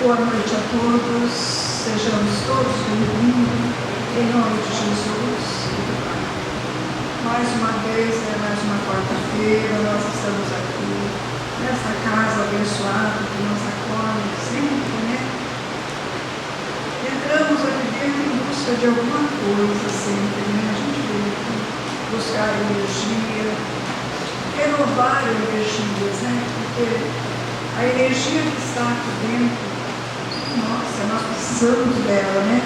Boa noite a todos, sejamos todos bem-vindos, em nome de Jesus. Mais uma vez, mais uma quarta-feira, nós estamos aqui, nessa casa abençoada que nos acolhe sempre, né? Entramos aqui dentro em busca de alguma coisa sempre, né? A gente veio aqui buscar energia, renovar energias, né? Porque a energia que está aqui dentro, nossa, nós precisamos dela, né?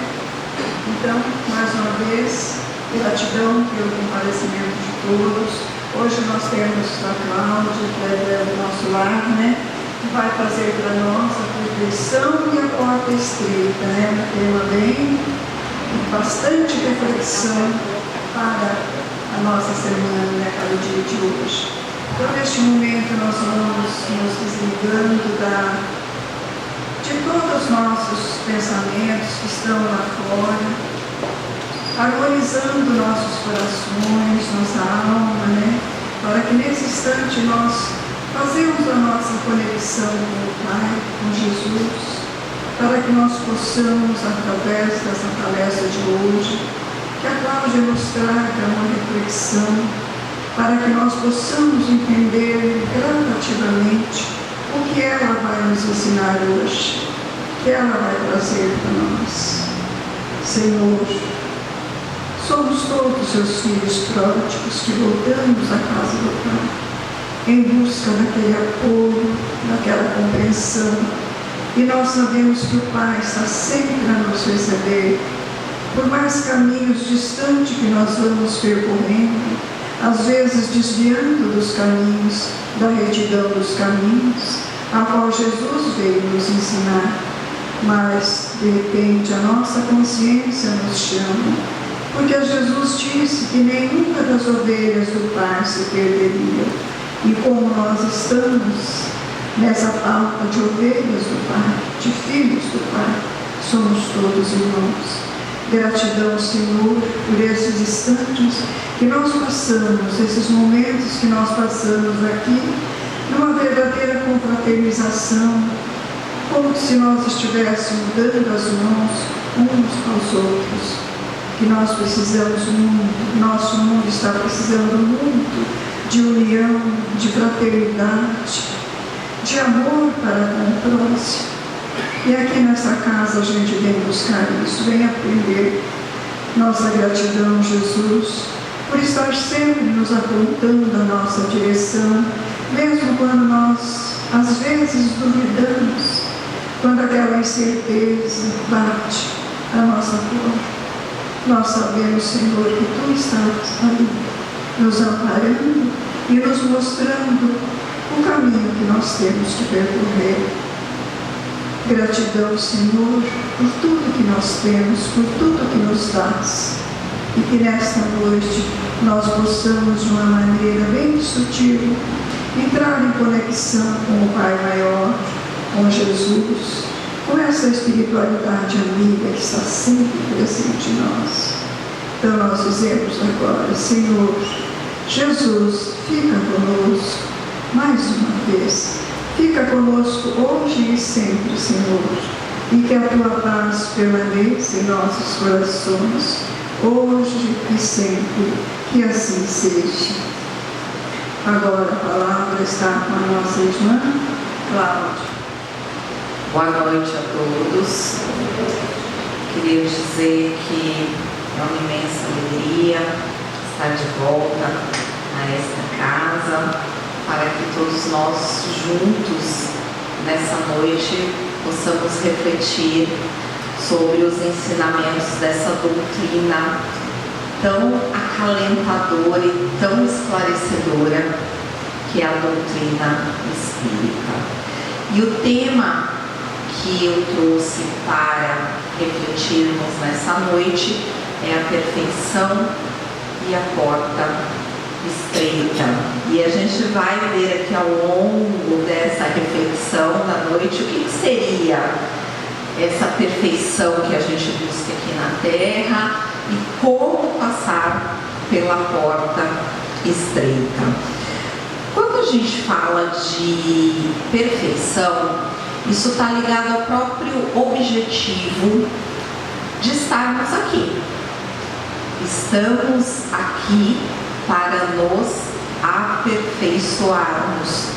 Então, mais uma vez, gratidão pelo comparecimento de todos. Hoje nós temos a Cláudia, que é do nosso lar, né? Que vai trazer para nós a perfeição e a porta estreita, né? Um tema bem, bastante reflexão para a nossa semana, né? Para o dia de hoje. Então, neste momento, nós vamos nos desligando de todos os nossos pensamentos que estão lá fora, harmonizando nossos corações, nossa alma, né? Para que nesse instante nós fazemos a nossa conexão com o Pai, com Jesus, para que nós possamos, através dessa palestra de hoje, que a Cláudia nos traga uma reflexão, para que nós possamos entender gradativamente o que ela vai nos ensinar hoje, o que ela vai trazer para nós. Senhor, somos todos seus filhos pródigos que voltamos à casa do Pai, em busca daquele apoio, daquela compreensão, e nós sabemos que o Pai está sempre a nos receber, por mais caminhos distantes que nós vamos percorrendo, às vezes desviando dos caminhos, da retidão dos caminhos, a qual Jesus veio nos ensinar, mas de repente a nossa consciência nos chama, porque Jesus disse que nenhuma das ovelhas do Pai se perderia, e como nós estamos nessa pauta de ovelhas do Pai, de filhos do Pai, somos todos irmãos. Gratidão, Senhor, por esses instantes que nós passamos, esses momentos que nós passamos aqui, numa verdadeira confraternização, como se nós estivéssemos dando as mãos uns aos outros, que nós precisamos muito, nosso mundo está precisando muito de união, de fraternidade, de amor para com o próximo. E aqui nessa casa a gente vem buscar isso, vem aprender. Nossa gratidão, Jesus, por estar sempre nos apontando a nossa direção, mesmo quando nós, às vezes, duvidamos, quando aquela incerteza bate a nossa porta. Nós sabemos, Senhor, que Tu estás ali, nos amparando e nos mostrando o caminho que nós temos que percorrer. Gratidão, Senhor, por tudo que nós temos, por tudo que nos dás, e que nesta noite nós possamos, de uma maneira bem sutil, entrar em conexão com o Pai Maior, com Jesus, com essa espiritualidade amiga que está sempre presente em nós. Então nós dizemos agora, Senhor, Jesus, fica conosco, mais uma vez, fica conosco hoje e sempre, Senhor, e que a Tua paz permaneça em nossos corações, hoje e sempre, que assim seja. Agora a palavra está com a nossa irmã Cláudia. Boa noite a todos. Queria dizer que é uma imensa alegria estar de volta a esta casa, para que todos nós juntos, nessa noite, possamos refletir sobre os ensinamentos dessa doutrina tão acalentadora e tão esclarecedora, que é a doutrina espírita. E o tema que eu trouxe para refletirmos nessa noite é a perfeição e a porta estreita. E a gente vai ver aqui ao longo dessa reflexão da noite o que seria essa perfeição que a gente busca aqui na Terra e como passar pela porta estreita. Quando a gente fala de perfeição, Isso está ligado ao próprio objetivo de estarmos aqui. Estamos aqui para nos aperfeiçoarmos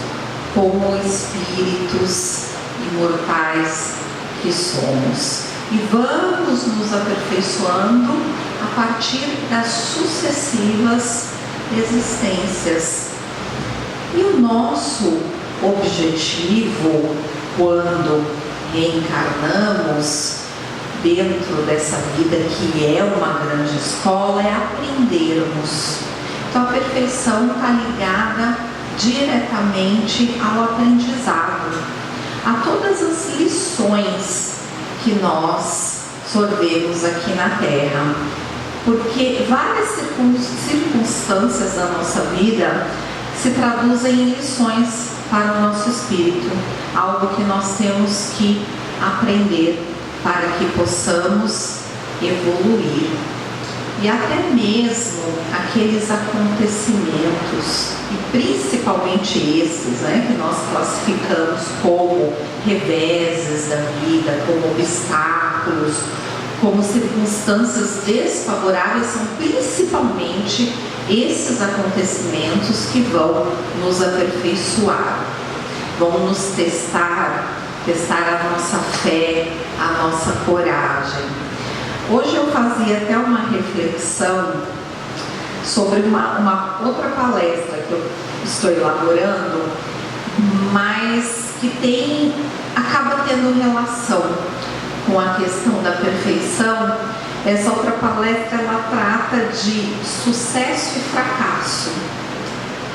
como espíritos imortais que somos. E vamos nos aperfeiçoando a partir das sucessivas existências. E o nosso objetivo, quando reencarnamos dentro dessa vida que é uma grande escola, é aprendermos. Então a perfeição está ligada diretamente ao aprendizado, a todas as lições que nós sorvemos aqui na Terra, porque várias circunstâncias da nossa vida se traduzem em lições para o nosso espírito, algo que nós temos que aprender para que possamos evoluir. E até mesmo aqueles acontecimentos, e principalmente esses, que nós classificamos como reveses da vida, como obstáculos, como circunstâncias desfavoráveis, são principalmente esses acontecimentos que vão nos aperfeiçoar, vão nos testar a nossa fé, a nossa coragem. Hoje eu fazia até uma reflexão sobre uma outra palestra que eu estou elaborando, mas que acaba tendo relação com a questão da perfeição. Essa outra palestra, ela trata de sucesso e fracasso.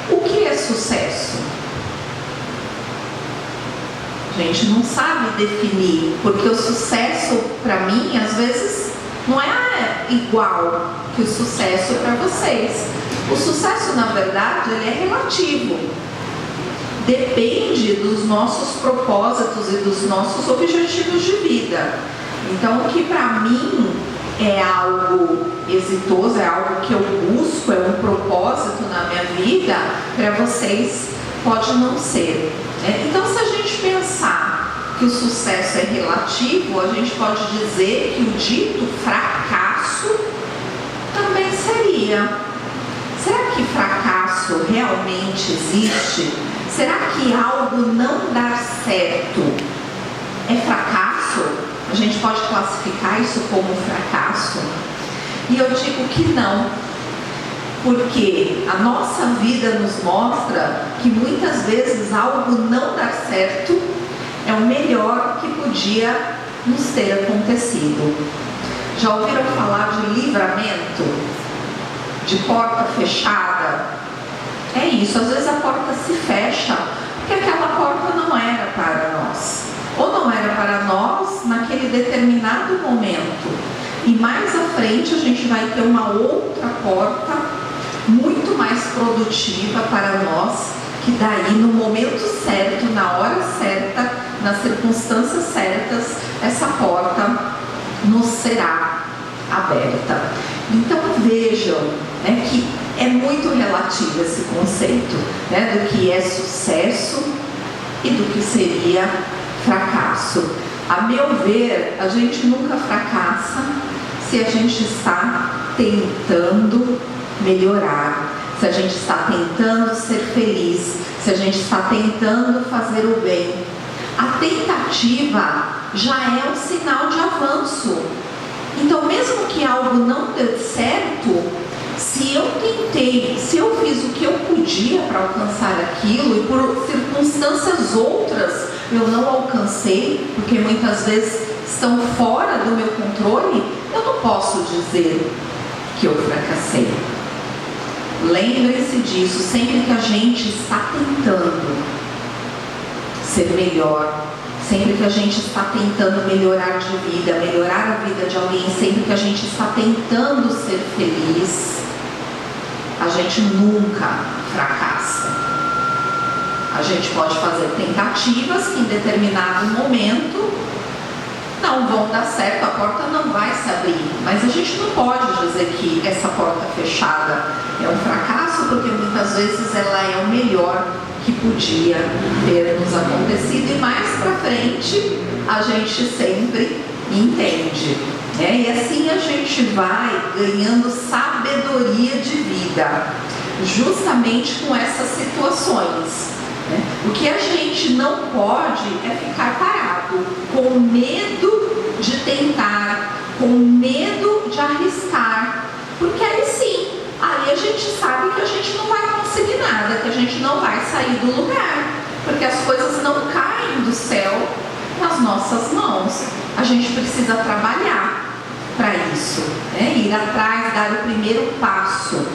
O que é sucesso? A gente não sabe definir, porque o sucesso para mim, às vezes, não é igual que o sucesso para vocês. O sucesso, na verdade, ele é relativo. Depende dos nossos propósitos e dos nossos objetivos de vida. Então, o que para mim é algo exitoso, é algo que eu busco, é um propósito na minha vida, para vocês pode não ser. Então, se a gente pensar que o sucesso é relativo, a gente pode dizer que o dito fracasso também seria. Será que fracasso realmente existe? Será que algo não dar certo é fracasso? A gente pode classificar isso como fracasso? E eu digo que não, porque a nossa vida nos mostra que muitas vezes algo não dar certo é o melhor que podia nos ter acontecido. Já ouviram falar de livramento? De porta fechada? É isso, às vezes a porta se fecha porque aquela porta não era para nós, ou não era para nós naquele determinado momento, e mais à frente a gente vai ter uma outra porta muito mais produtiva para nós, que daí no momento certo, na hora certa, nas circunstâncias certas, essa porta nos será aberta. Então vejam, que é muito relativo esse conceito, do que é sucesso e do que seria fracasso. A meu ver, a gente nunca fracassa se a gente está tentando melhorar, se a gente está tentando ser feliz, se a gente está tentando fazer o bem. A tentativa já é um sinal de avanço. Então, mesmo que algo não dê certo, se eu tentei, se eu fiz o que eu podia para alcançar aquilo e por circunstâncias outras eu não alcancei, porque muitas vezes estão fora do meu controle, eu não posso dizer que eu fracassei. Lembrem-se disso, sempre que a gente está tentando ser melhor, sempre que a gente está tentando melhorar de vida, melhorar a vida de alguém, sempre que a gente está tentando ser feliz, a gente nunca fracassa. A gente pode fazer tentativas que em determinado momento não vão dar certo, a porta não vai se abrir, mas a gente não pode dizer que essa porta fechada é um fracasso, porque muitas vezes ela é o melhor que podia ter nos acontecido, e mais para frente a gente sempre entende, né? E assim a gente vai ganhando sabedoria de vida, justamente com essas situações, né? O que a gente não pode é ficar parado, com medo de tentar, com medo de arriscar, porque aí sim, aí a gente sabe que a gente não vai conseguir nada, que a gente não vai sair do lugar, porque as coisas não caem do céu nas nossas mãos. A gente precisa trabalhar para isso, né? Ir atrás, dar o primeiro passo,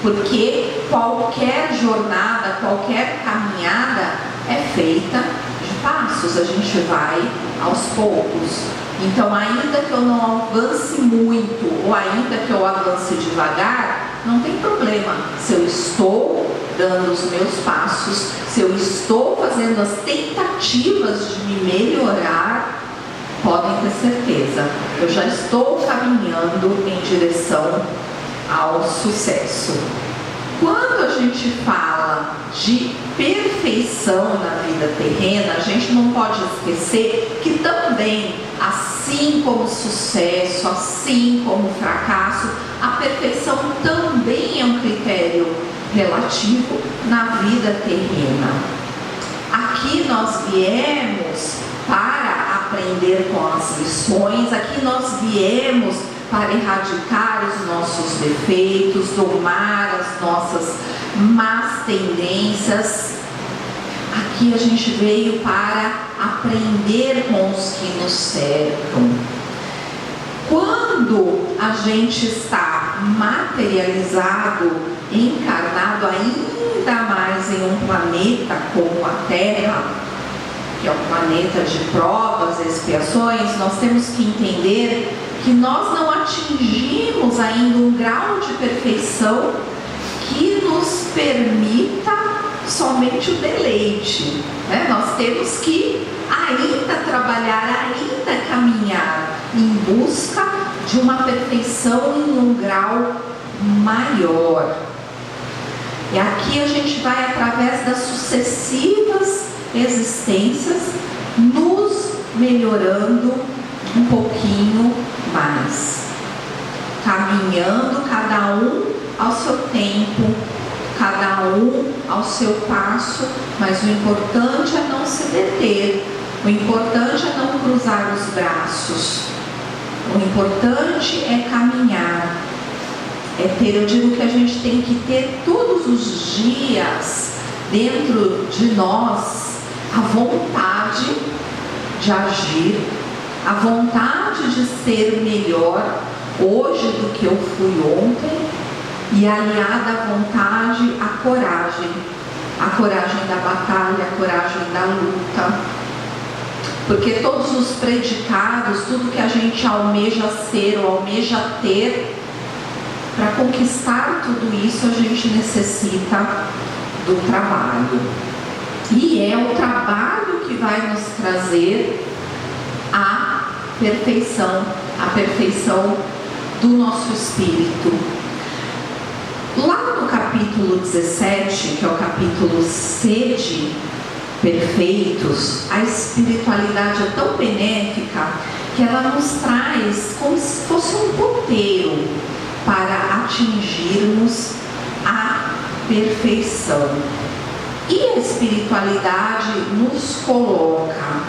porque qualquer jornada, qualquer caminhada é feita de passos, a gente vai aos poucos. Então, ainda que eu não avance muito, ou ainda que eu avance devagar, não tem problema. Se eu estou dando os meus passos, se eu estou fazendo as tentativas de me melhorar, podem ter certeza, eu já estou caminhando em direção ao sucesso. Quando a gente fala de perfeição na vida terrena, a gente não pode esquecer que também, assim como o sucesso, assim como o fracasso, a perfeição também é um critério relativo na vida terrena. Aqui nós viemos para aprender com as lições, aqui nós viemos para erradicar os nossos defeitos, domar as nossas más tendências. Aqui a gente veio para aprender com os que nos cercam. Quando a gente está materializado, encarnado ainda mais em um planeta como a Terra, que é um planeta de provas e expiações, nós temos que entender que nós não atingimos ainda um grau de perfeição que nos permita somente o deleite, né? Nós temos que ainda trabalhar, ainda caminhar em busca de uma perfeição em um grau maior. E aqui a gente vai, através das sucessivas existências, nos melhorando um pouquinho mais, caminhando cada um ao seu tempo, cada um ao seu passo, mas o importante é não se deter, o importante é não cruzar os braços, o importante é caminhar, é ter, eu digo que a gente tem que ter todos os dias dentro de nós a vontade de agir, a vontade de ser melhor hoje do que eu fui ontem, e aliada à vontade, a coragem da batalha, a coragem da luta, porque todos os predicados, tudo que a gente almeja ser ou almeja ter, para conquistar tudo isso a gente necessita do trabalho, e é o trabalho que vai nos trazer a perfeição do nosso espírito. Lá no capítulo 17, que é o capítulo Sede Perfeitos, a espiritualidade é tão benéfica que ela nos traz como se fosse um roteiro para atingirmos a perfeição. E a espiritualidade nos coloca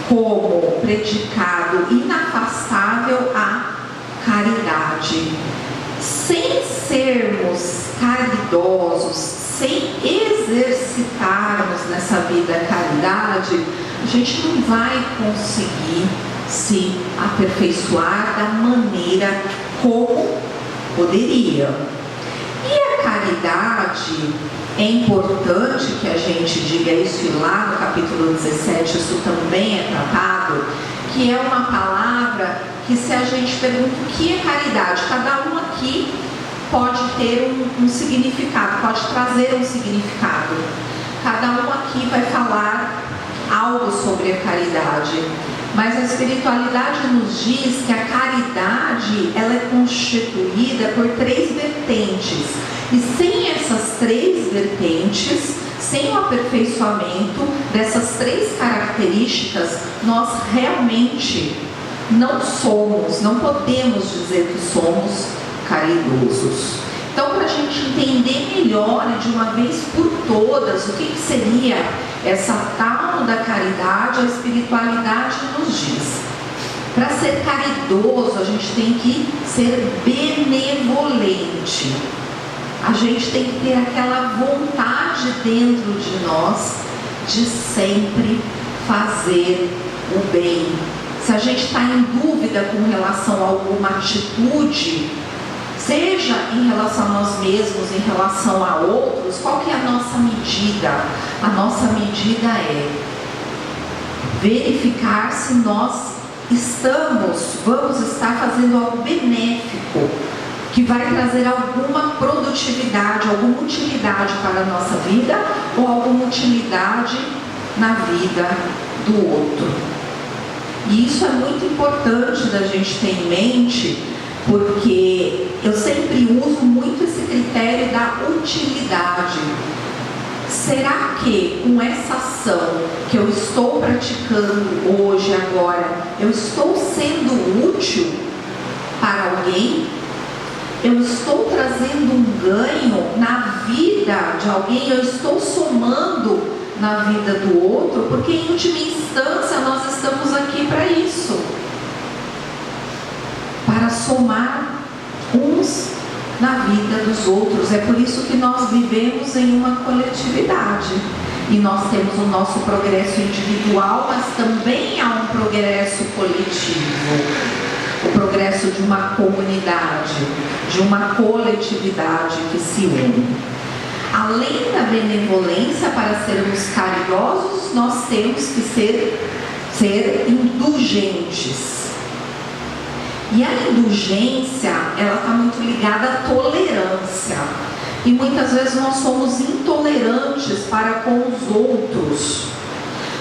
como predicado inafastável a caridade. Sem sermos caridosos, sem exercitarmos nessa vida a caridade, a gente não vai conseguir se aperfeiçoar da maneira como poderia. E a caridade, é importante que a gente diga isso, e lá no capítulo 17 isso também é tratado, que é uma palavra que, se a gente pergunta o que é caridade, cada um aqui pode ter um significado, pode trazer um significado. Cada um aqui vai falar algo sobre a caridade, mas a espiritualidade nos diz que a caridade, ela é constituída por 3 vertentes, e sem essas 3 vertentes, Sem o aperfeiçoamento dessas 3 características, nós realmente não podemos dizer que somos caridosos. Então, para a gente entender melhor e de uma vez por todas o que seria essa tal da caridade, a espiritualidade nos diz: para ser caridoso, a gente tem que ser benevolente. A gente tem que ter aquela vontade dentro de nós de sempre fazer o bem. Se a gente está em dúvida com relação a alguma atitude, seja em relação a nós mesmos, em relação a outros, qual que é a nossa medida? A nossa medida é verificar se nós vamos estar fazendo algo benéfico, que vai trazer alguma produtividade, alguma utilidade para a nossa vida, ou alguma utilidade na vida do outro. E isso é muito importante da gente ter em mente, porque eu sempre uso muito esse critério da utilidade. Será que com essa ação que eu estou praticando hoje, agora, eu estou sendo útil para alguém? Eu estou trazendo um ganho na vida de alguém? Eu estou somando na vida do outro? Porque em última instância nós estamos aqui para isso, para somar uns na vida dos outros. É por isso que nós vivemos em uma coletividade e nós temos o nosso progresso individual, mas também há um progresso coletivo, o progresso de uma comunidade, de uma coletividade que se une. Além da benevolência, para sermos caridosos, nós temos que ser indulgentes. E a indulgência, ela está muito ligada à tolerância. E muitas vezes nós somos intolerantes para com os outros.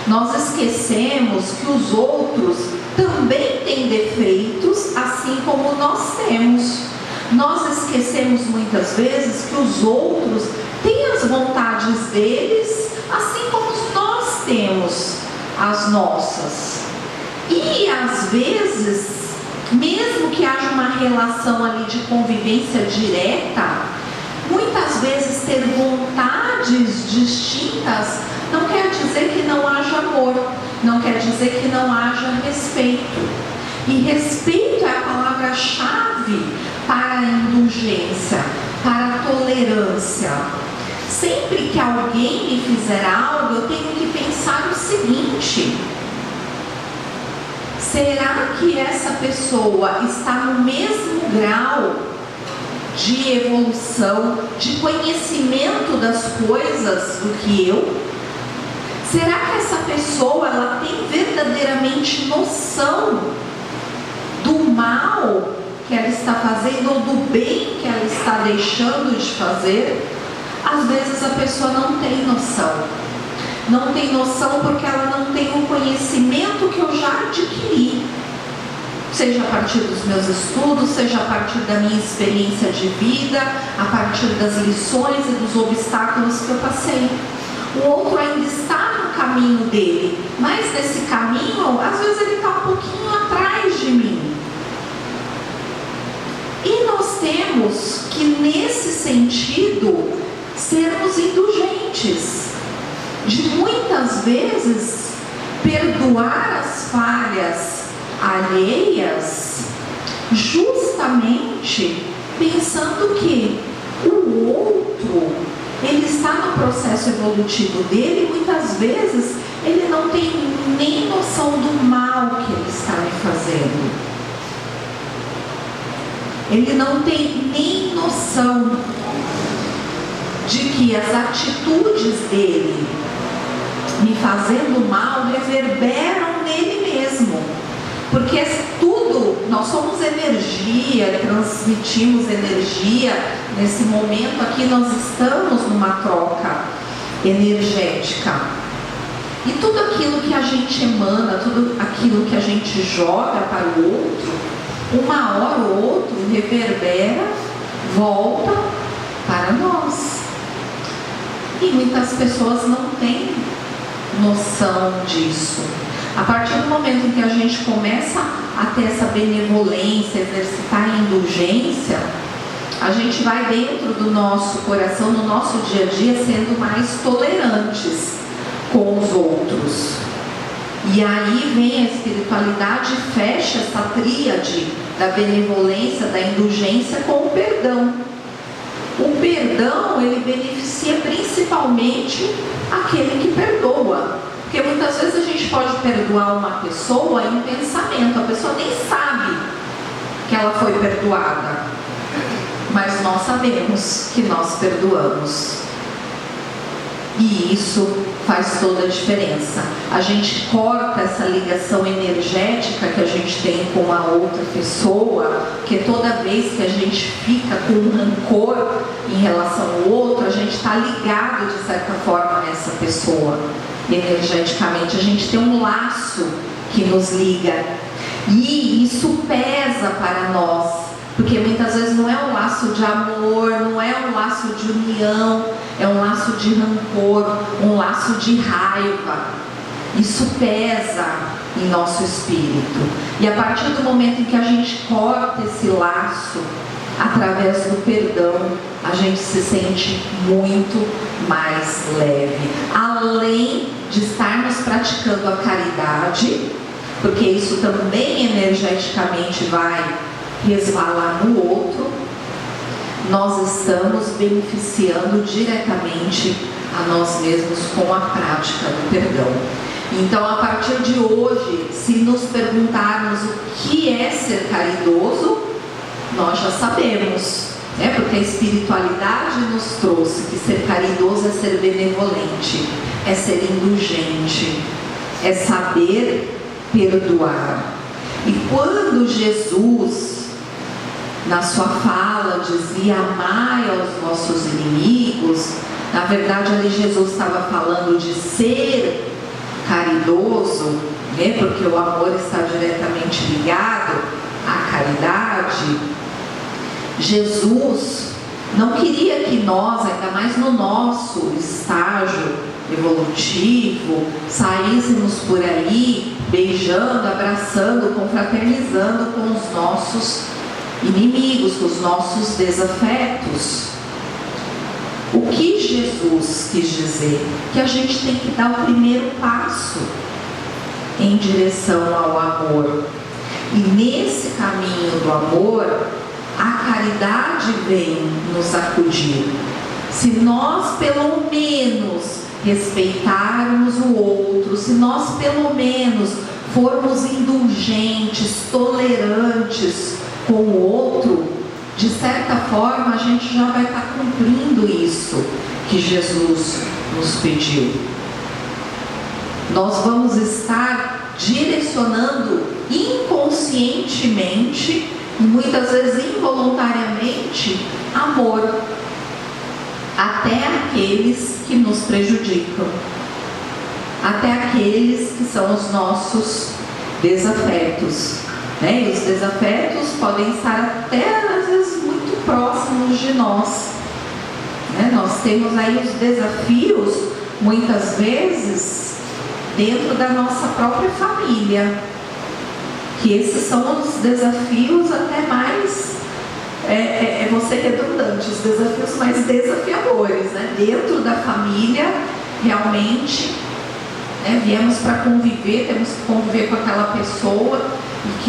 Nós esquecemos que os outros também têm defeitos, assim como nós temos. Nós esquecemos muitas vezes que os outros têm as vontades deles, assim como nós temos as nossas. E às vezes, mesmo que haja uma relação ali de convivência direta, muitas vezes ter vontades distintas não quer dizer que não haja amor, não quer dizer que não haja respeito. E respeito é a palavra-chave para a indulgência, para a tolerância. Sempre que alguém me fizer algo, eu tenho que pensar o seguinte: será que essa pessoa está no mesmo grau de evolução, de conhecimento das coisas do que eu? Será que essa pessoa ela tem verdadeiramente noção do mal que ela está fazendo ou do bem que ela está deixando de fazer? Às vezes a pessoa não tem noção. Não tem noção porque ela não tem o conhecimento que eu já adquiri. Seja a partir dos meus estudos, seja a partir da minha experiência de vida, a partir das lições e dos obstáculos que eu passei. O outro ainda está no caminho dele, mas nesse caminho, às vezes ele está um pouquinho atrás de mim. E nós temos que, nesse sentido, sermos indulgentes. De muitas vezes, perdoar as falhas alheias, justamente pensando que o outro, ele está no processo evolutivo dele e muitas vezes ele não tem nem noção do mal que ele está me fazendo. Ele não tem nem noção de que as atitudes dele me fazendo mal reverberam nele mesmo. Porque tudo, nós somos energia, transmitimos energia. Nesse momento aqui nós estamos numa troca energética. E tudo aquilo que a gente emana, tudo aquilo que a gente joga para o outro, uma hora ou outra reverbera, volta para nós. E muitas pessoas não têm noção disso. A partir do momento em que a gente começa a ter essa benevolência, exercitar a indulgência, a gente vai dentro do nosso coração, no nosso dia a dia, sendo mais tolerantes com os outros. E aí vem a espiritualidade e fecha essa tríade da benevolência, da indulgência com o perdão. O perdão, ele beneficia principalmente aquele que perdoa. Porque muitas vezes a gente pode perdoar uma pessoa em pensamento, a pessoa nem sabe que ela foi perdoada, mas nós sabemos que nós perdoamos. E isso faz toda a diferença. A gente corta essa ligação energética que a gente tem com a outra pessoa, porque toda vez que a gente fica com um rancor em relação ao outro, a gente está ligado de certa forma nessa pessoa. Energeticamente, a gente tem um laço que nos liga. E isso pesa para nós, porque muitas vezes não é um laço de amor, não é um laço de união, é um laço de rancor, um laço de raiva. Isso pesa em nosso espírito. E a partir do momento em que a gente corta esse laço, através do perdão, a gente se sente muito mais leve. Além de estarmos praticando a caridade, porque isso também energeticamente vai resvalar no outro, nós estamos beneficiando diretamente a nós mesmos com a prática do perdão. Então, a partir de hoje, se nos perguntarmos o que é ser caridoso, nós já sabemos, né? Porque a espiritualidade nos trouxe que ser caridoso é ser benevolente, é ser indulgente, é saber perdoar. E quando Jesus, na sua fala, dizia amai aos vossos inimigos, na verdade ali Jesus estava falando de ser caridoso, né? Porque o amor está diretamente ligado à caridade. Jesus não queria que nós, ainda mais no nosso estágio evolutivo, saíssemos por aí beijando, abraçando, confraternizando com os nossos inimigos, com os nossos desafetos. O que Jesus quis dizer? Que a gente tem que dar o primeiro passo em direção ao amor. E nesse caminho do amor, a caridade vem nos acudir. Se nós pelo menos respeitarmos o outro, se nós pelo menos formos indulgentes, tolerantes com o outro, de certa forma a gente já vai estar cumprindo isso que Jesus nos pediu. Nós vamos estar direcionando inconscientemente, muitas vezes involuntariamente, amor até aqueles que nos prejudicam, até aqueles que são os nossos desafetos, né? E os desafetos podem estar até às vezes muito próximos de nós, né? Nós temos aí os desafios muitas vezes dentro da nossa própria família, que esses são os desafios até mais, vou ser redundante, os desafios mais desafiadores, né? Dentro da família, realmente, né? Viemos para conviver, temos que conviver com aquela pessoa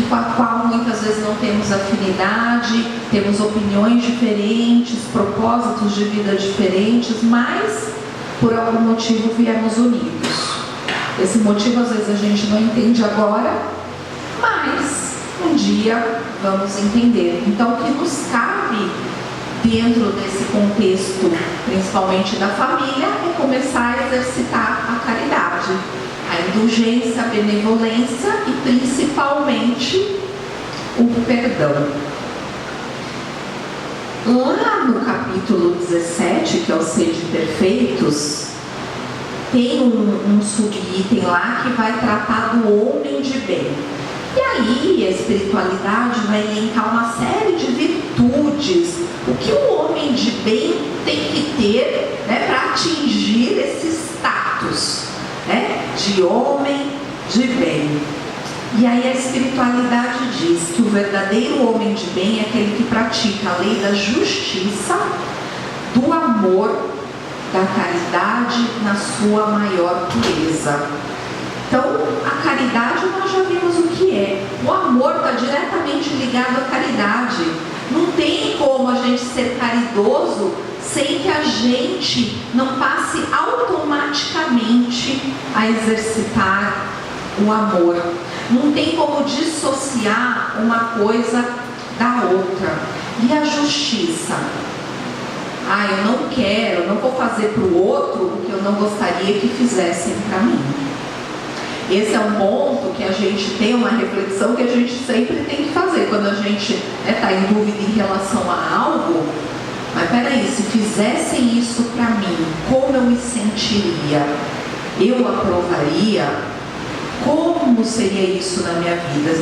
com a qual muitas vezes não temos afinidade, temos opiniões diferentes, propósitos de vida diferentes, mas por algum motivo viemos unidos. Esse motivo às vezes a gente não entende agora, mas um dia vamos entender. Então, o que nos cabe dentro desse contexto, principalmente da família, é começar a exercitar a caridade, a indulgência, a benevolência e principalmente o perdão. Lá no capítulo 17, que é o Sede Perfeitos, tem um subitem lá que vai tratar do homem de bem. E aí a espiritualidade vai elencar uma série de virtudes, o que o homem de bem tem que ter, né, para atingir esse status, né, de homem de bem. E aí a espiritualidade diz que o verdadeiro homem de bem é aquele que pratica a lei da justiça, do amor, da caridade na sua maior pureza. Então, a caridade nós já vimos o que é. O amor está diretamente ligado à caridade. Não tem como a gente ser caridoso sem que a gente não passe automaticamente a exercitar o amor. Não tem como dissociar uma coisa da outra. E a justiça? Eu não quero, não vou fazer para o outro o que eu não gostaria que fizessem para mim. Esse é um ponto que a gente tem uma reflexão que a gente sempre tem que fazer quando a gente está em dúvida em relação a algo. Mas peraí, se fizessem isso para mim, como eu me sentiria? Eu aprovaria? Como seria isso na minha vida?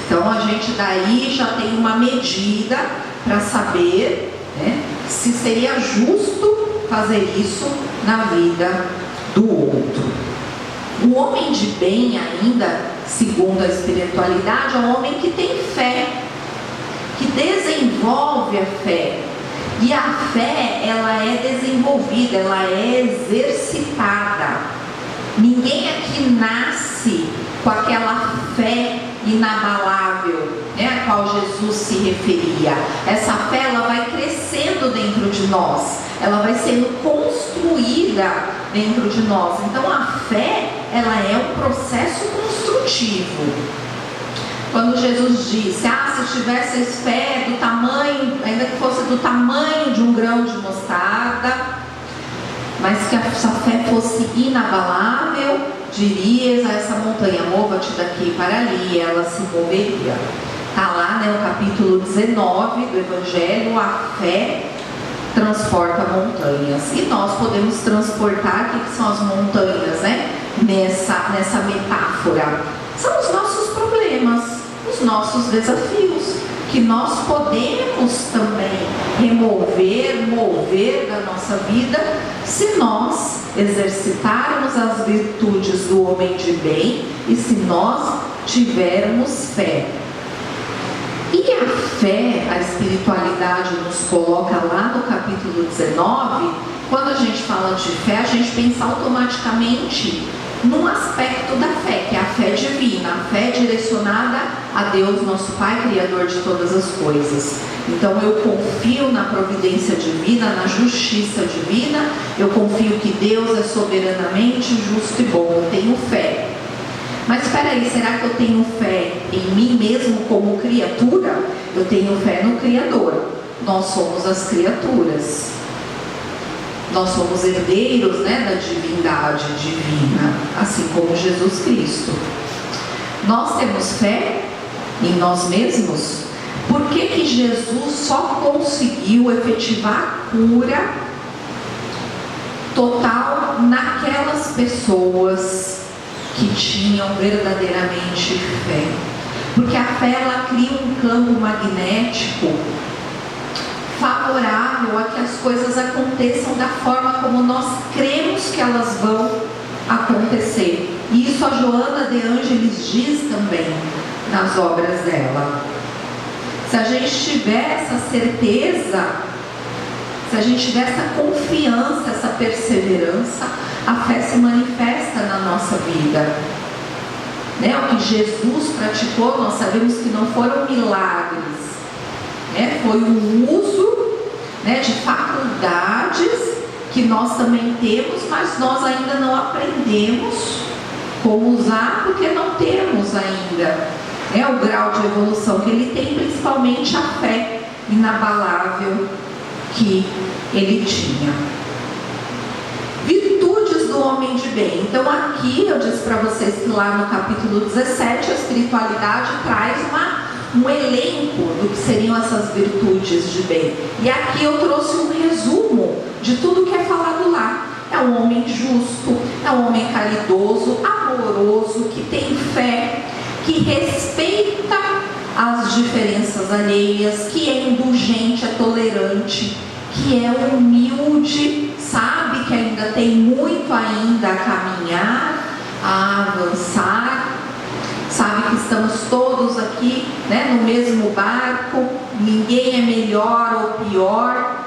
Então a gente daí já tem uma medida para saber, né, se seria justo fazer isso na vida do outro. O homem de bem ainda, segundo a espiritualidade, é um homem que tem fé, que desenvolve a fé. E a fé, ela é desenvolvida, ela é exercitada. Ninguém aqui nasce com aquela fé inabalável, né, a qual Jesus se referia. Essa fé, ela vai crescendo dentro de nós, ela vai sendo construída dentro de nós. Então a fé, ela é um processo construtivo. Quando Jesus disse, se tivesseis fé do tamanho, ainda que fosse do tamanho de um grão de mostarda, mas que essa fé fosse inabalável, dirias a essa montanha, mova-te daqui para ali, e ela se moveria. Está lá, né, no capítulo 19 do Evangelho, a fé transporta montanhas. E nós podemos transportar, o que são as montanhas, né? Nessa metáfora. São os nossos problemas, os nossos desafios, que nós podemos também remover, mover da nossa vida, se nós exercitarmos as virtudes do homem de bem e se nós tivermos fé. E a fé, a espiritualidade nos coloca lá no capítulo 19, quando a gente fala de fé, a gente pensa automaticamente num aspecto da fé, que é a fé divina, a fé direcionada a Deus, nosso Pai, Criador de todas as coisas. Então eu confio na providência divina, na justiça divina, eu confio que Deus é soberanamente justo e bom, eu tenho fé. Mas espera aí, será que eu tenho fé em mim mesmo como criatura? Eu tenho fé no Criador. Nós somos as criaturas. Nós somos herdeiros, né, da divindade divina, assim como Jesus Cristo. Nós temos fé em nós mesmos? Por que Jesus só conseguiu efetivar a cura total naquelas pessoas que tinham verdadeiramente fé? Porque a fé, ela cria um campo magnético favorável a que as coisas aconteçam da forma como nós cremos que elas vão acontecer. E isso a Joana de Ângeles diz também nas obras dela. Se a gente tiver essa certeza, se a gente tiver essa confiança, essa perseverança, a fé se manifesta na nossa vida. Né? O que Jesus praticou, nós sabemos que não foram milagres, né? Foi um uso, né, de faculdades que nós também temos, mas nós ainda não aprendemos como usar, porque não temos ainda, né, o grau de evolução que ele tem, principalmente a fé inabalável que ele tinha. Virtudes do homem de bem. Então aqui eu disse para vocês que lá no capítulo 17 a espiritualidade traz um elenco do que seriam essas virtudes de bem. E aqui eu trouxe um resumo de tudo que é falado lá. É um homem justo, é um homem caridoso, amoroso, que tem fé, que respeita as diferenças alheias, que é indulgente, é tolerante, que é humilde, sabe que ainda tem muito ainda a caminhar, a avançar, sabe que estamos todos aqui, né, no mesmo barco, ninguém é melhor ou pior,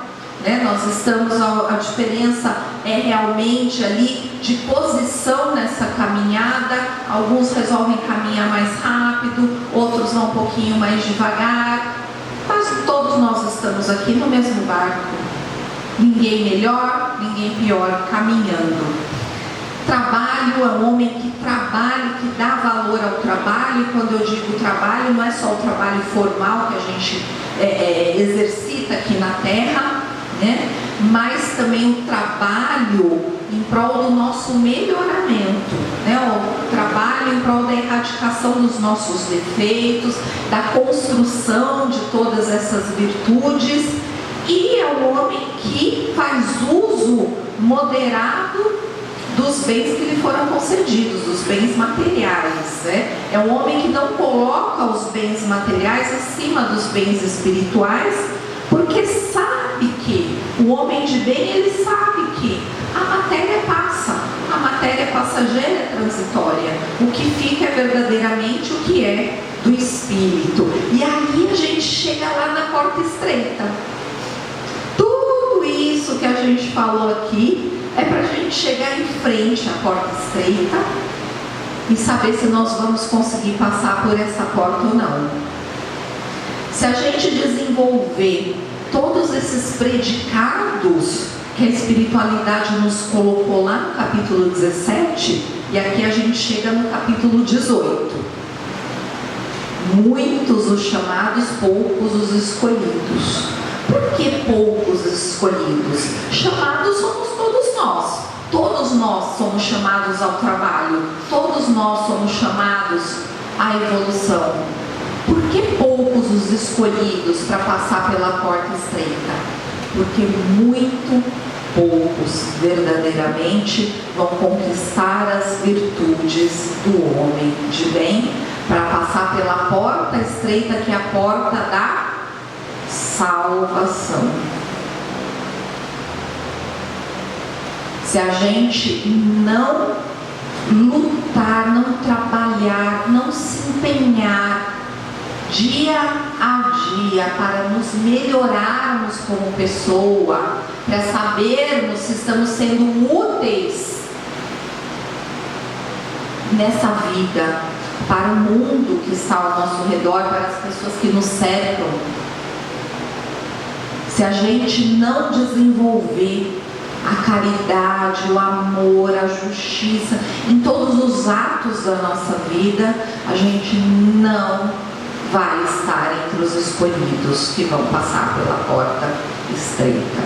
né? Nós estamos, a diferença é realmente ali de posição nessa caminhada. Alguns resolvem caminhar mais rápido, outros vão um pouquinho mais devagar, mas todos nós estamos aqui no mesmo barco, ninguém melhor, ninguém pior, caminhando. Trabalho é um homem que trabalha, que dá valor ao trabalho. E quando eu digo trabalho, não é só o trabalho formal que a gente exercita aqui na terra, né? Mas também o trabalho em prol do nosso melhoramento, né? O trabalho em prol da erradicação dos nossos defeitos, da construção de todas essas virtudes. E é o homem que faz uso moderado dos bens que lhe foram concedidos, dos bens materiais, né? É um homem que não coloca os bens materiais acima dos bens espirituais, porque sabe que o homem de bem, ele sabe que a matéria passa, a matéria é passageira, é transitória, o que fica é verdadeiramente o que é do espírito. E aí a gente chega lá na porta estreita. Tudo isso que a gente falou aqui é para a gente chegar em frente à porta estreita e saber se nós vamos conseguir passar por essa porta ou não. Se a gente desenvolver todos esses predicados que a espiritualidade nos colocou lá no capítulo 17, e aqui a gente chega no capítulo 18. Muitos os chamados, poucos os escolhidos. Por que poucos escolhidos? Chamados somos todos nós. Todos nós somos chamados ao trabalho. Todos nós somos chamados à evolução. Por que poucos os escolhidos para passar pela porta estreita? Porque muito poucos verdadeiramente vão conquistar as virtudes do homem de bem para passar pela porta estreita, que é a porta da salvação. Se a gente não lutar, não trabalhar, não se empenhar dia a dia para nos melhorarmos como pessoa, para sabermos se estamos sendo úteis nessa vida, para o mundo que está ao nosso redor, para as pessoas que nos cercam, se a gente não desenvolver a caridade, o amor, a justiça em todos os atos da nossa vida, a gente não vai estar entre os escolhidos que vão passar pela porta estreita.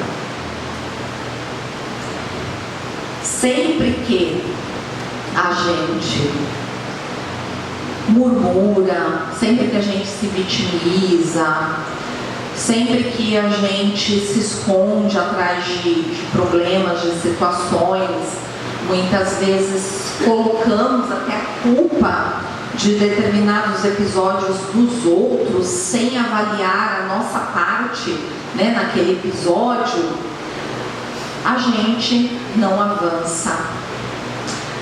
Sempre que a gente murmura, sempre que a gente se vitimiza, sempre que a gente se esconde atrás de problemas, de situações, muitas vezes colocamos até a culpa de determinados episódios dos outros, sem avaliar a nossa parte, né, naquele episódio, a gente não avança,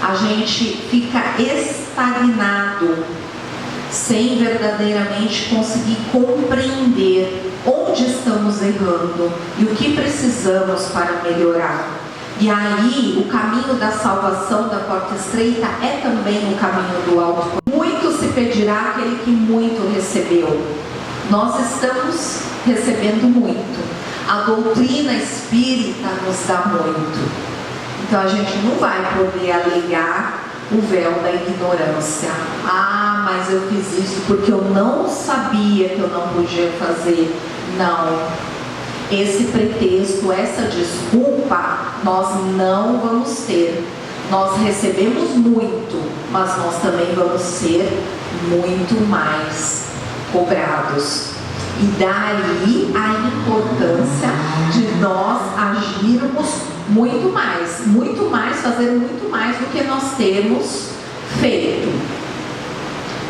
a gente fica estagnado, sem verdadeiramente conseguir compreender onde estamos errando e o que precisamos para melhorar. E aí, o caminho da salvação da porta estreita é também o caminho do alto. Muito se pedirá aquele que muito recebeu. Nós estamos recebendo muito. A doutrina espírita nos dá muito. Então a gente não vai poder alegar o véu da ignorância. Ah, mas eu fiz isso porque eu não sabia que eu não podia fazer. Não. Esse pretexto, essa desculpa, nós não vamos ter. Nós recebemos muito, mas nós também vamos ser muito mais cobrados. E daí a importância de nós agirmos muito mais, fazer muito mais do que nós temos feito.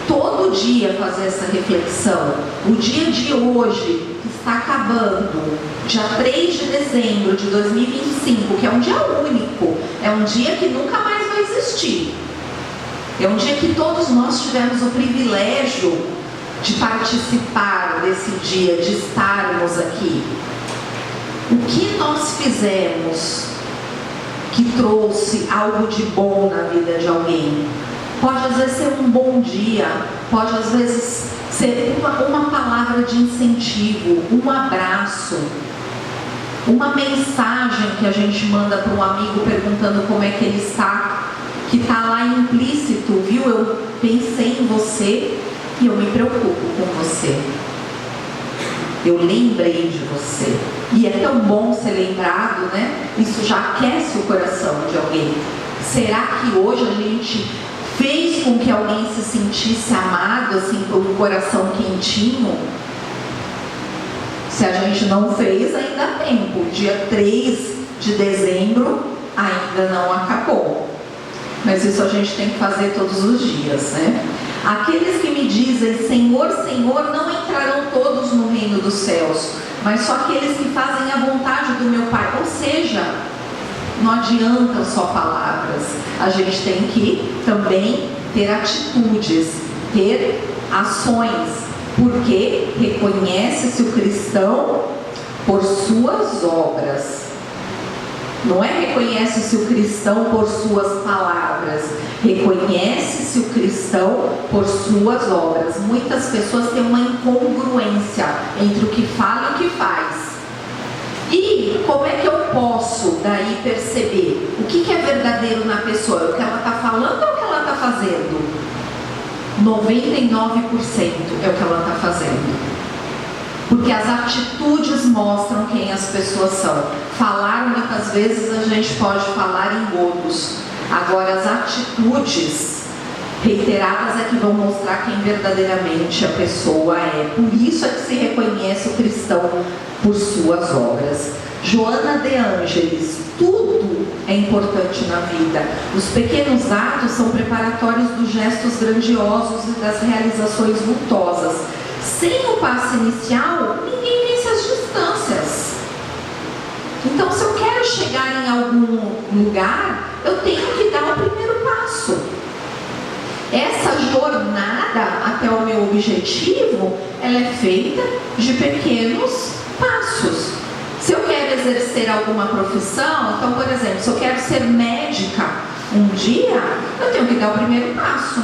todo dia fazer essa reflexão. O dia de hoje, que está acabando, dia 3 de dezembro de 2025, que é um dia único, é um dia que nunca mais vai existir. É um dia que todos nós tivemos o privilégio de participar desse dia, de estarmos aqui. O que nós fizemos que trouxe algo de bom na vida de alguém? Pode às vezes ser um bom dia, pode às vezes ser uma palavra de incentivo, um abraço, uma mensagem que a gente manda para um amigo perguntando como é que ele está, que está lá implícito, viu? Eu pensei em você e eu me preocupo com você. Eu lembrei de você. E é tão bom ser lembrado, né? Isso já aquece o coração de alguém. Será que hoje a gente fez com que alguém se sentisse amado, assim, por um coração quentinho? Se a gente não fez, ainda há tempo. Dia 3 de dezembro ainda não acabou. Mas isso a gente tem que fazer todos os dias, né? Aqueles que me dizem Senhor, Senhor, não entrarão todos no reino dos céus, mas só aqueles que fazem a vontade do meu Pai. Ou seja, não adianta só palavras, a gente tem que também ter atitudes, ter ações, porque reconhece-se o cristão por suas obras. Não é reconhece-se o cristão por suas palavras, reconhece-se o cristão por suas obras. Muitas pessoas têm uma incongruência entre o que fala e o que faz. E como é que eu posso daí perceber o que é verdadeiro na pessoa? O que ela está falando ou o que ela está fazendo? 99% é o que ela está fazendo. Porque as atitudes mostram quem as pessoas são. Falar, muitas vezes, a gente pode falar em godos. Agora, as atitudes reiteradas é que vão mostrar quem verdadeiramente a pessoa é. Por isso é que se reconhece o cristão por suas obras. Joana de Ângeles, tudo é importante na vida. Os pequenos atos são preparatórios dos gestos grandiosos e das realizações vultosas. Sem o passo inicial, ninguém vence as distâncias. Então, se eu quero chegar em algum lugar, eu tenho que dar o primeiro passo. Essa jornada até o meu objetivo, ela é feita de pequenos passos. Se eu quero exercer alguma profissão, então, por exemplo, se eu quero ser médica um dia, eu tenho que dar o primeiro passo.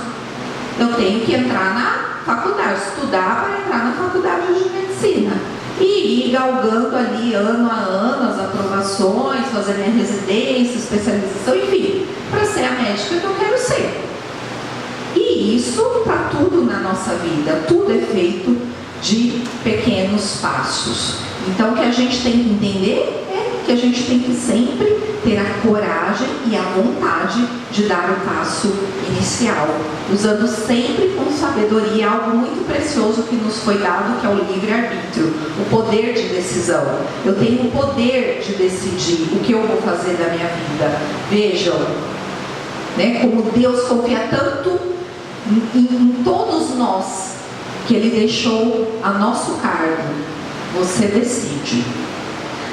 Eu tenho que entrar na faculdade, estudar para entrar na faculdade de medicina e ir galgando ali ano a ano as aprovações, fazer minha residência, especialização, enfim, para ser a médica que eu quero ser. E isso para tudo na nossa vida, tudo é feito de pequenos passos. Então o que a gente tem que entender é que a gente tem que sempre ter a coragem e a vontade de dar o passo inicial, usando sempre com sabedoria algo muito precioso que nos foi dado, que é o livre-arbítrio, o poder de decisão. Eu tenho o poder de decidir o que eu vou fazer da minha vida. Vejam, né, como Deus confia tanto em todos nós, que Ele deixou a nosso cargo. Você decide.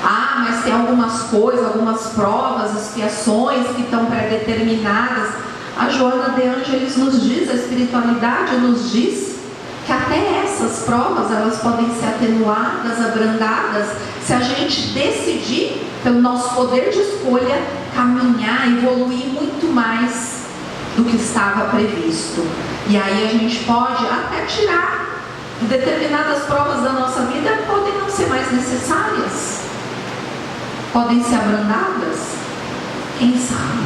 Ah, mas tem algumas coisas, algumas provas, expiações que estão pré-determinadas. A Joana de Ângeles nos diz, a espiritualidade nos diz que até essas provas, elas podem ser atenuadas, abrandadas, se a gente decidir, pelo nosso poder de escolha, caminhar, evoluir muito mais do que estava previsto. E aí a gente pode até tirar determinadas provas da nossa vida, podem não ser mais necessárias. Podem ser abrandadas? Quem sabe?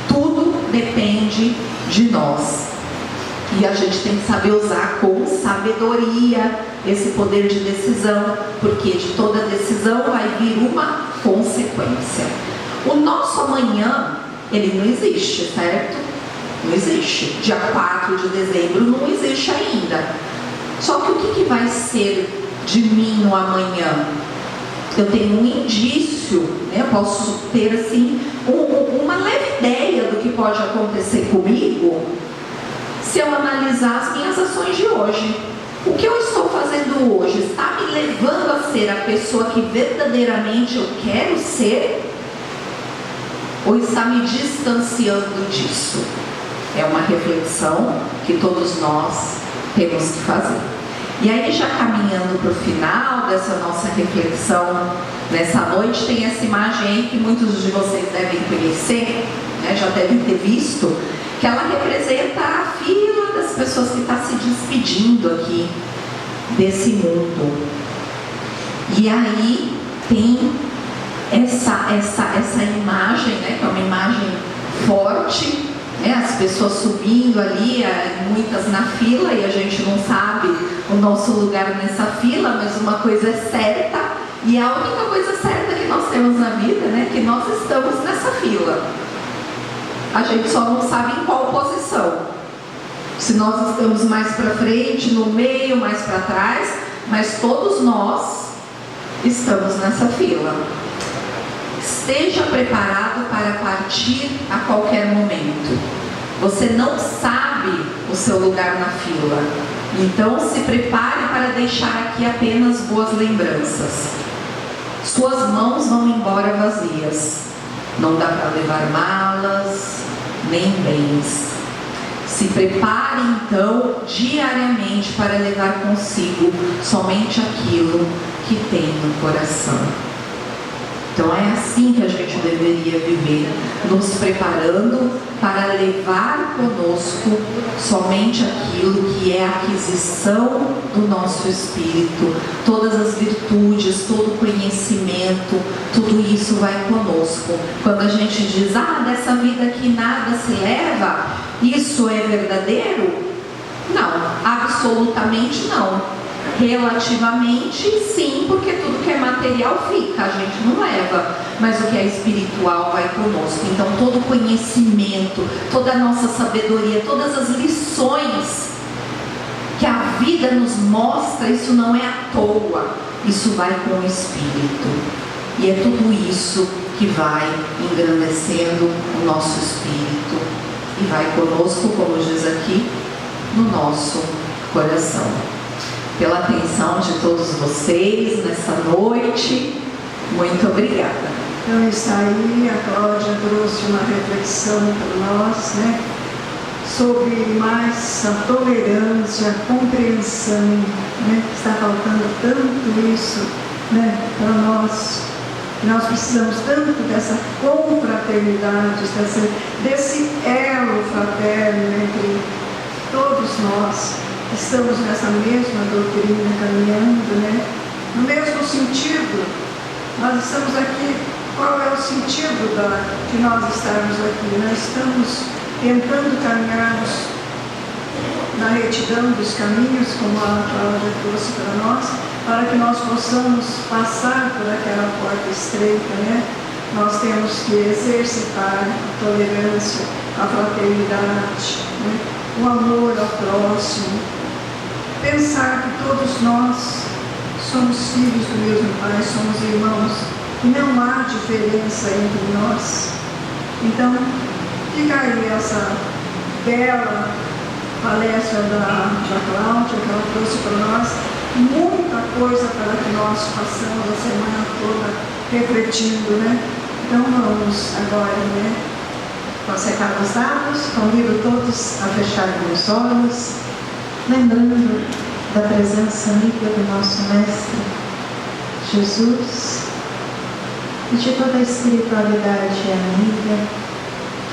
Tudo depende de nós. E a gente tem que saber usar com sabedoria esse poder de decisão, porque de toda decisão vai vir uma consequência. O nosso amanhã, ele não existe, certo? Não existe. Dia 4 de dezembro não existe ainda. Só que o que vai ser de mim no amanhã? Eu tenho um indício, né? Eu posso ter assim uma leve ideia do que pode acontecer comigo se eu analisar as minhas ações de hoje. O que eu estou fazendo hoje está me levando a ser a pessoa que verdadeiramente eu quero ser? Ou está me distanciando disso? É uma reflexão que todos nós temos que fazer. E aí, já caminhando para o final dessa nossa reflexão nessa noite, tem essa imagem aí que muitos de vocês devem conhecer, né, já devem ter visto, que ela representa a fila das pessoas que estão se despedindo aqui desse mundo. E aí tem essa imagem, né, que é uma imagem forte, né, as pessoas subindo ali, muitas na fila, e a gente não sabe o nosso lugar nessa fila, mas uma coisa é certa, e a única coisa certa que nós temos na vida, né, que nós estamos nessa fila. A gente só não sabe em qual posição. Se nós estamos mais para frente, no meio, mais para trás, mas todos nós estamos nessa fila. Esteja preparado para partir a qualquer momento. Você não sabe o seu lugar na fila. Então se prepare para deixar aqui apenas boas lembranças. Suas mãos vão embora vazias. Não dá para levar malas, nem bens. Se prepare então diariamente para levar consigo somente aquilo que tem no coração. Então é assim que a gente deveria viver, nos preparando para levar conosco somente aquilo que é a aquisição do nosso espírito. Todas as virtudes, todo o conhecimento, tudo isso vai conosco. Quando a gente diz, dessa vida aqui nada se leva, isso é verdadeiro? Não, absolutamente não. Relativamente sim, porque tudo que é material fica, a gente não leva, mas o que é espiritual vai conosco. Então todo o conhecimento, toda a nossa sabedoria, todas as lições que a vida nos mostra, isso não é à toa, isso vai com o espírito, e é tudo isso que vai engrandecendo o nosso espírito e vai conosco, como diz aqui, no nosso coração. Pela atenção de todos vocês nessa noite, muito obrigada. Então está aí, a Cláudia trouxe uma reflexão para nós, né, sobre mais a tolerância, a compreensão, né, que está faltando tanto isso, né, para nós. Nós precisamos tanto dessa confraternidade, desse elo fraterno entre todos nós. Estamos nessa mesma doutrina caminhando, né? No mesmo sentido. Nós estamos aqui, qual é o sentido de nós estarmos aqui? Nós estamos tentando caminharmos na retidão dos caminhos, como a Cláudia trouxe para nós, para que nós possamos passar por aquela porta estreita, né? Nós temos que exercitar a tolerância, a fraternidade, né? O amor ao próximo. Pensar que todos nós somos filhos do mesmo Pai, somos irmãos, e não há diferença entre nós. Então, fica aí essa bela palestra da Cláudia, que ela trouxe para nós, muita coisa para que nós façamos a semana toda refletindo, né? Então vamos agora, né, secar os dados, convido todos a fecharem os olhos, lembrando da presença amiga do nosso Mestre Jesus e de toda a espiritualidade amiga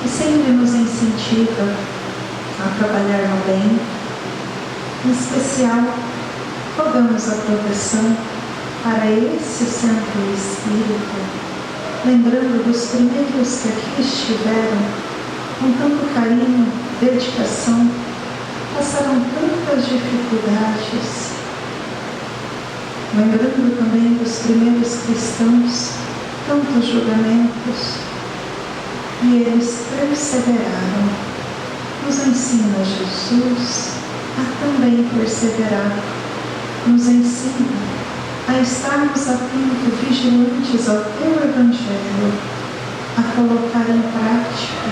que sempre nos incentiva a trabalhar no bem. Em especial, rogamos a proteção para esse Santo Espírito, lembrando dos primeiros que aqui estiveram com tanto carinho, dedicação, passaram tantas dificuldades, lembrando também dos primeiros cristãos, tantos julgamentos, e eles perseveraram. Nos ensina Jesus a também perseverar, nos ensina a estarmos atentos, vigilantes ao teu Evangelho, a colocar em prática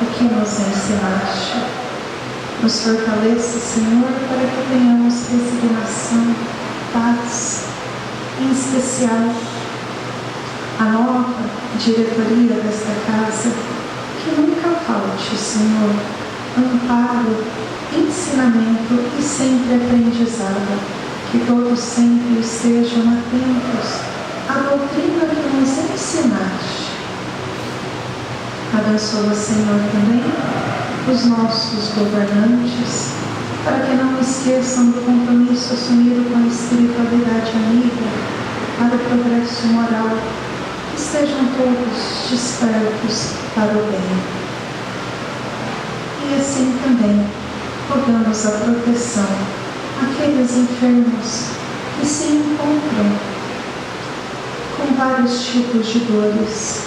o que nos ensinaste. Nos fortaleça, Senhor, para que tenhamos resignação, paz, em especial a nova diretoria desta casa, que nunca falte, Senhor, amparo, ensinamento e sempre aprendizado, que todos sempre estejam atentos à doutrina que nos ensinaste. Abençoa, Senhor, também os nossos governantes, para que não esqueçam do compromisso assumido com a espiritualidade amiga para o progresso moral, que estejam todos despertos para o bem. E assim também rogamos a proteção àqueles enfermos que se encontram com vários tipos de dores,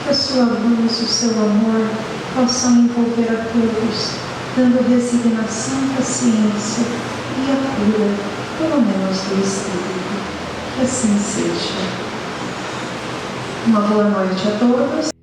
que a sua luz, o seu amor possam envolver a todos, dando resignação, paciência e a cura, pelo menos do Espírito. Que assim seja. Uma boa noite a todos.